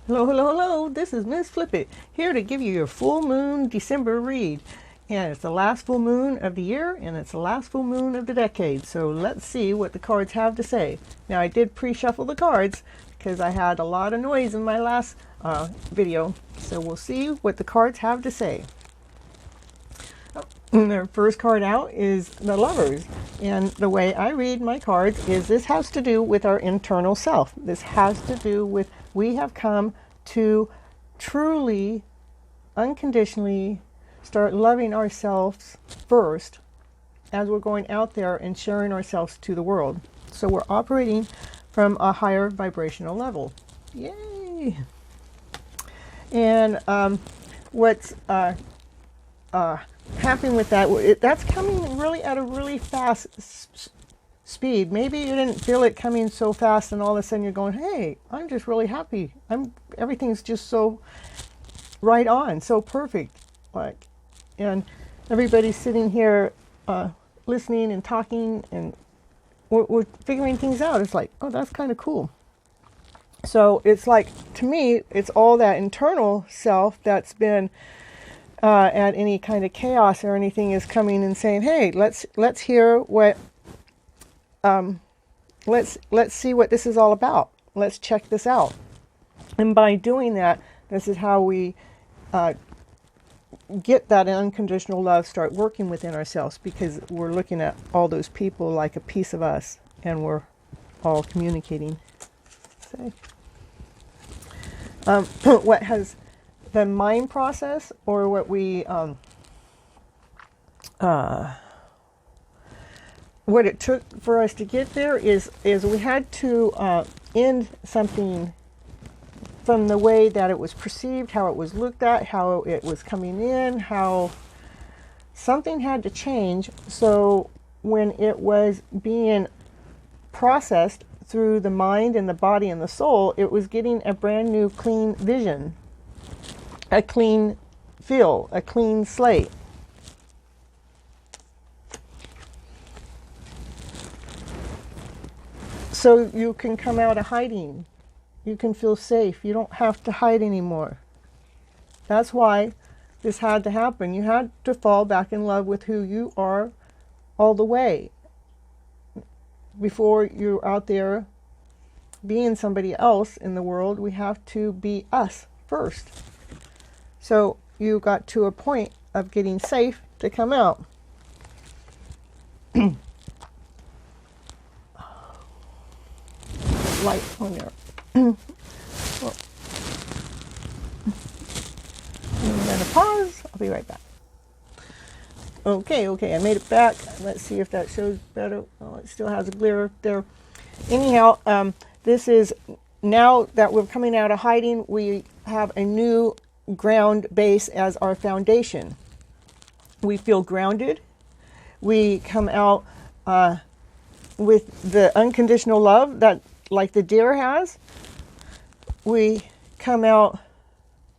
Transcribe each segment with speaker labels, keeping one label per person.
Speaker 1: Hello, hello, hello. This is Miss Flip It, here to give you your full moon December read. And it's the last full moon of the year, and it's the last full moon of the decade. So let's see what the cards have to say. Now, I did pre-shuffle the cards because I had a lot of noise in my last video. So we'll see what the cards have to say. The first card out is the Lovers. And the way I read my cards is this has to do with our internal self. This has to do with we have come to truly, unconditionally start loving ourselves first as we're going out there and sharing ourselves to the world. So we're operating from a higher vibrational level. Yay! And what's happening with that, that's coming really at a really fast speed. Maybe you didn't feel it coming so fast and all of a sudden you're going, hey, I'm just really happy. Everything's just so right on, so perfect. And everybody's sitting here listening and talking, and we're figuring things out. It's like, oh, that's kind of cool. So it's like, to me, it's all that internal self that's been at any kind of chaos or anything is coming and saying, hey, let's hear what let's see what this is all about. Let's check this out. And by doing that, this is how we get that unconditional love start working within ourselves, because we're looking at all those people like a piece of us, and we're all communicating. Say, what has the mind process, or what we what it took for us to get there is we had to end something from the way that it was perceived, how it was looked at, how it was coming in, how something had to change. So when it was being processed through the mind and the body and the soul, it was getting a brand new clean vision, a clean feel, a clean slate. So you can come out of hiding. You can feel safe. You don't have to hide anymore. That's why this had to happen. You had to fall back in love with who you are all the way. Before you're out there being somebody else in the world, we have to be us first. So you got to a point of getting safe to come out. Light on there. Well, I'm going to pause. I'll be right back. Okay, I made it back. Let's see if that shows better. Oh, it still has a glare there. Anyhow, this is, now that we're coming out of hiding, we have a new ground base as our foundation. We feel grounded. We come out with the unconditional love that, like the deer has. We come out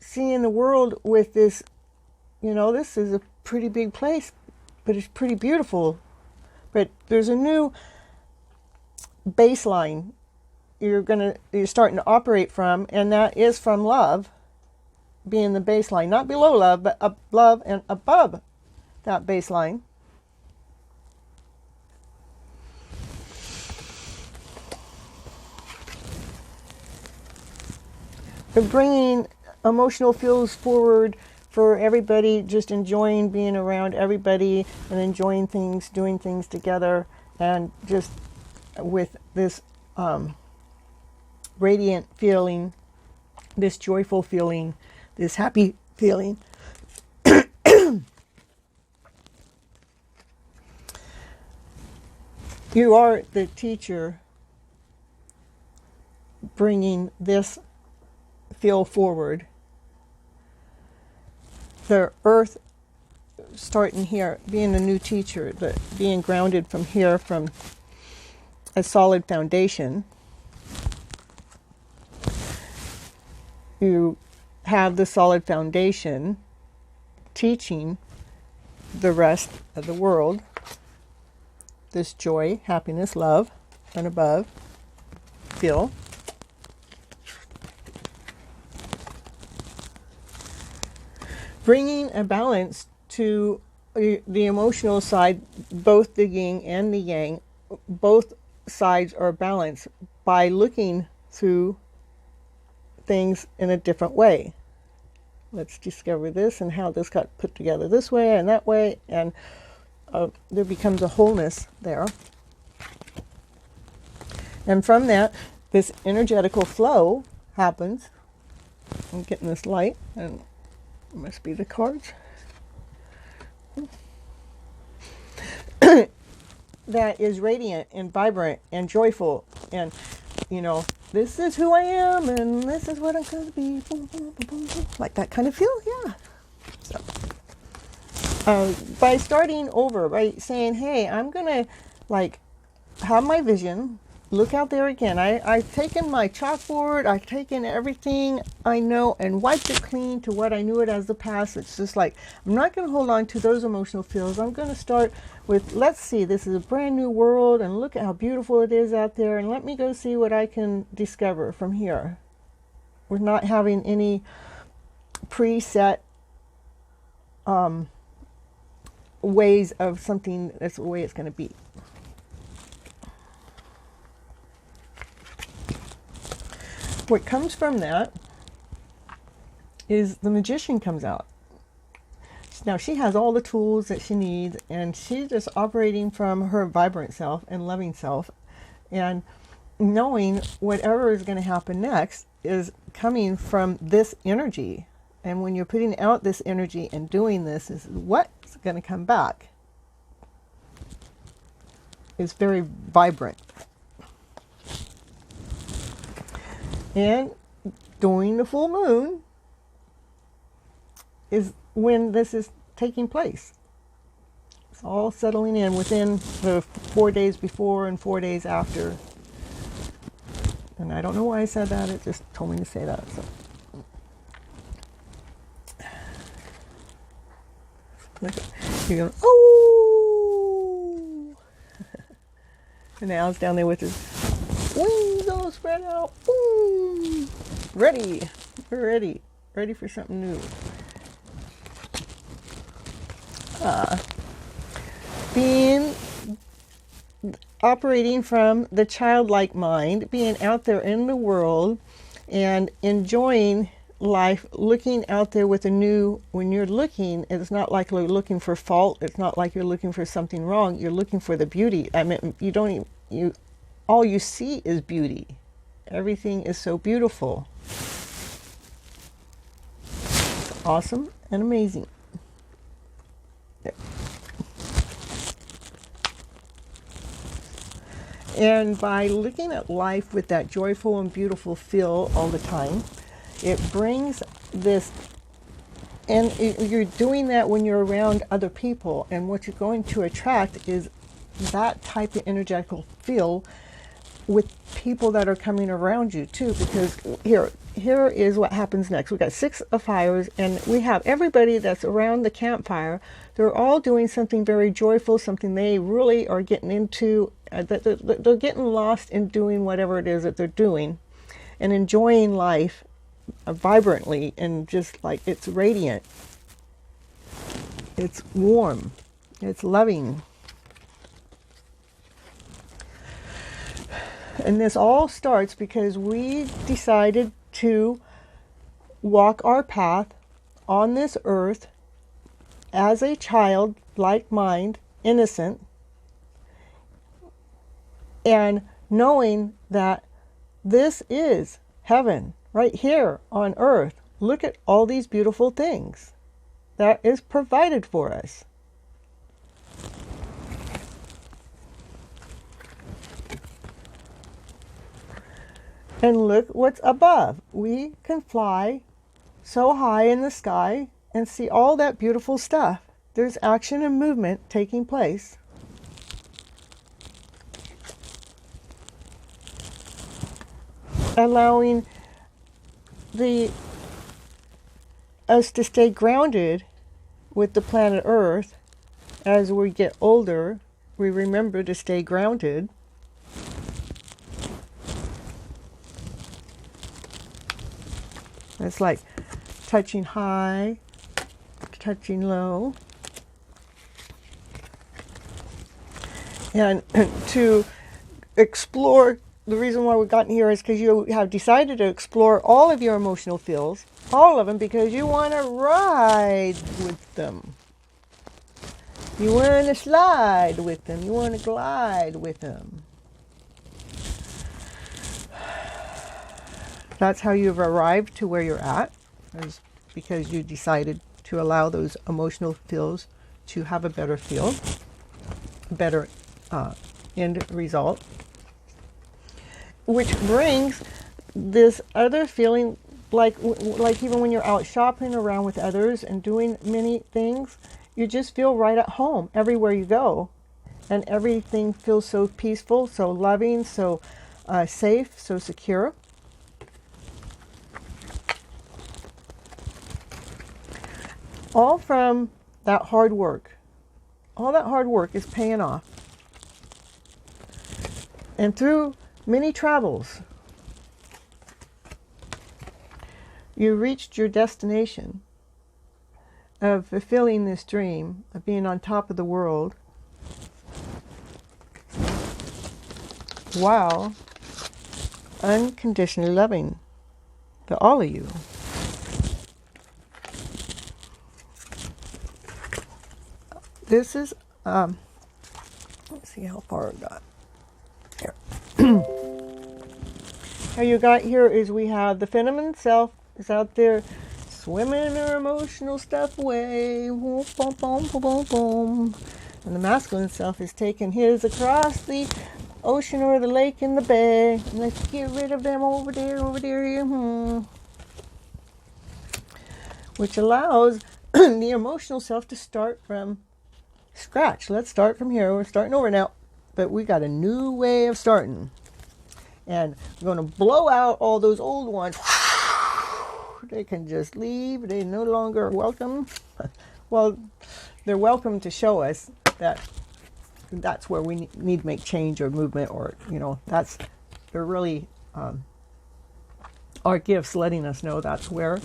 Speaker 1: seeing the world with this, this is a pretty big place, but it's pretty beautiful. But there's a new baseline you're starting to operate from, and that is from love being the baseline. Not below love, but love and above that baseline. Bringing emotional feels forward for everybody, just enjoying being around everybody and enjoying things, doing things together, and just with this radiant feeling, this joyful feeling, this happy feeling. You are the teacher bringing this feel forward. The earth starting here, being a new teacher, being grounded from here, from a solid foundation. You have the solid foundation teaching the rest of the world this joy, happiness, love, and above feel. bringing a balance to the emotional side, both the yin and the yang. Both sides are balanced by looking through things in a different way. Let's discover this and how this got put together this way and that way, and there becomes a wholeness there. And from that, this energetical flow happens. I'm getting this light, and it must be the cards. That is radiant and vibrant and joyful, and you know, this is who I am and this is what I'm going to be. Boom, boom, boom, boom. Like that kind of feel, yeah. So, by starting over, by saying, hey, I'm going to like have my vision, look out there again. I've taken my chalkboard, I've taken everything I know and wiped it clean to what I knew it as the past. It's just like, I'm not going to hold on to those emotional feels. I'm going to start with, let's see, this is a brand new world and look at how beautiful it is out there, and let me go see what I can discover from here. We're not having any preset ways of something that's the way it's going to be. What comes from that is the magician comes out. Now she has all the tools that she needs, and she's just operating from her vibrant self and loving self, and knowing whatever is going to happen next is coming from this energy. And when you're putting out this energy and doing this, is what's going to come back. It's very vibrant. And during the full moon is when this is taking place. It's all settling in within the 4 days before and 4 days after. And I don't know why I said that. It just told me to say that. So. You're going, oh! And Al's down there with his wings all spread out. Boom! Ready. We're ready. Ready for something new. Being operating from the childlike mind, being out there in the world and enjoying life, looking out there with a new, when you're looking, it's not like you're looking for fault, it's not like you're looking for something wrong, you're looking for the beauty. I mean, you don't even, all you see is beauty. Everything is so beautiful. It's awesome and amazing. There. And by looking at life with that joyful and beautiful feel all the time, it brings this, and you're doing that when you're around other people, and what you're going to attract is that type of energetical feel with people that are coming around you too, because here is what happens next. We've got 6 of fires, and we have everybody that's around the campfire. They're all doing something very joyful, something they really are getting into. They're getting lost in doing whatever it is that they're doing and enjoying life vibrantly, and just like it's radiant, it's warm, it's loving. And this all starts because we decided to walk our path on this earth as a child-like mind, innocent, and knowing that this is heaven right here on earth. Look at all these beautiful things that is provided for us. And look what's above. We can fly so high in the sky and see all that beautiful stuff. There's action and movement taking place. Allowing us to stay grounded with the planet Earth. As we get older, we remember to stay grounded. It's like touching high touching low. And to explore, the reason why we've gotten here is because you have decided to explore all of your emotional feels, all of them, because you want to ride with them. You want to slide with them. You want to glide with them. That's how you've arrived to where you're at, is because you decided to allow those emotional feels to have a better feel, better end result, which brings this other feeling, like even when you're out shopping around with others and doing many things, you just feel right at home everywhere you go, and everything feels so peaceful, so loving, so safe, so secure. All from that hard work. All that hard work is paying off. And through many travels, you reached your destination of fulfilling this dream of being on top of the world while unconditionally loving all of you. This is, let's see how far I got. Here. How you got here is we have the feminine self is out there swimming her emotional stuff away. Boom, boom, boom, boom, boom. And the masculine self is taking his across the ocean or the lake and the bay. And let's get rid of them over there. Which allows the emotional self to start from scratch. Let's start from here. We're starting over now, but we got a new way of starting, and we're going to blow out all those old ones. They can just leave. They no longer welcome. Well, they're welcome to show us that that's where we need to make change or movement, or they're really our gifts letting us know that's where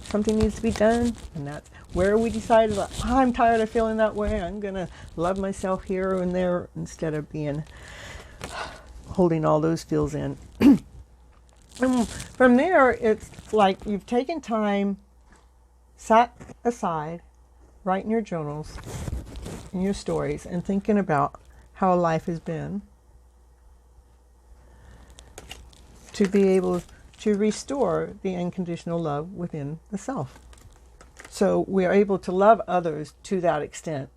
Speaker 1: something needs to be done, and that's where we decided, I'm tired of feeling that way. I'm going to love myself here and there instead of holding all those feels in. And from there, it's like you've taken time, sat aside, writing your journals and your stories, and thinking about how life has been, to be able to restore the unconditional love within the self. So we are able to love others to that extent,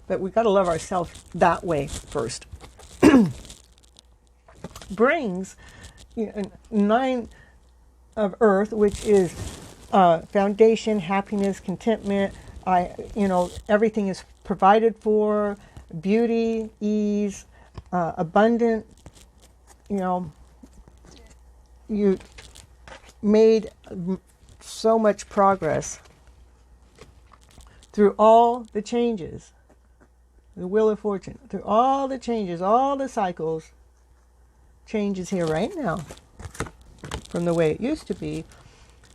Speaker 1: but we've got to love ourselves that way first. Brings 9 of earth, which is foundation, happiness, contentment. Everything is provided for, beauty, ease, abundant. You made so much progress through all the changes, the wheel of fortune, through all the changes, all the cycles, changes here right now, from the way it used to be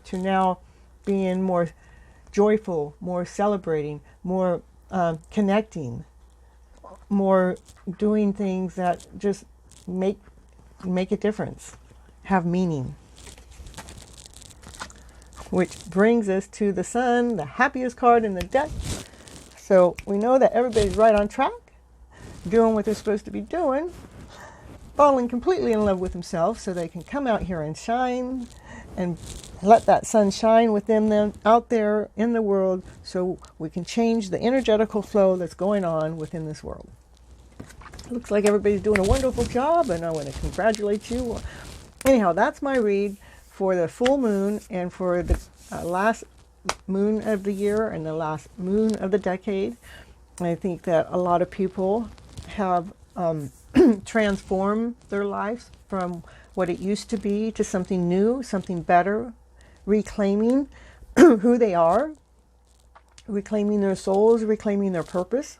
Speaker 1: to now being more joyful, more celebrating, more connecting, more doing things that just make a difference, have meaning. Which brings us to the Sun, the happiest card in the deck. So we know that everybody's right on track, doing what they're supposed to be doing, falling completely in love with themselves, so they can come out here and shine and let that sun shine within them out there in the world, so we can change the energetical flow that's going on within this world. Looks like everybody's doing a wonderful job, and I want to congratulate you. Anyhow, that's my read for the full moon and for the last moon of the year and the last moon of the decade. I think that a lot of people have transformed their lives from what it used to be to something new, something better, reclaiming who they are, reclaiming their souls, reclaiming their purpose.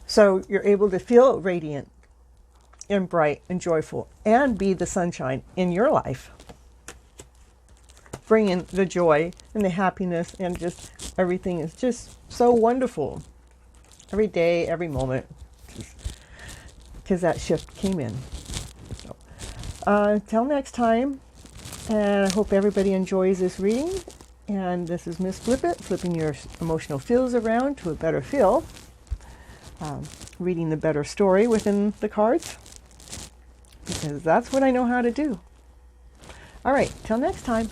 Speaker 1: So you're able to feel radiant and bright and joyful and be the sunshine in your life bringing the joy and the happiness, and just everything is just so wonderful. Every day, every moment, because that shift came in. So, till next time, and I hope everybody enjoys this reading. And this is Miss Flip It, flipping your emotional feels around to a better feel. Reading the better story within the cards, because that's what I know how to do. All right, till next time.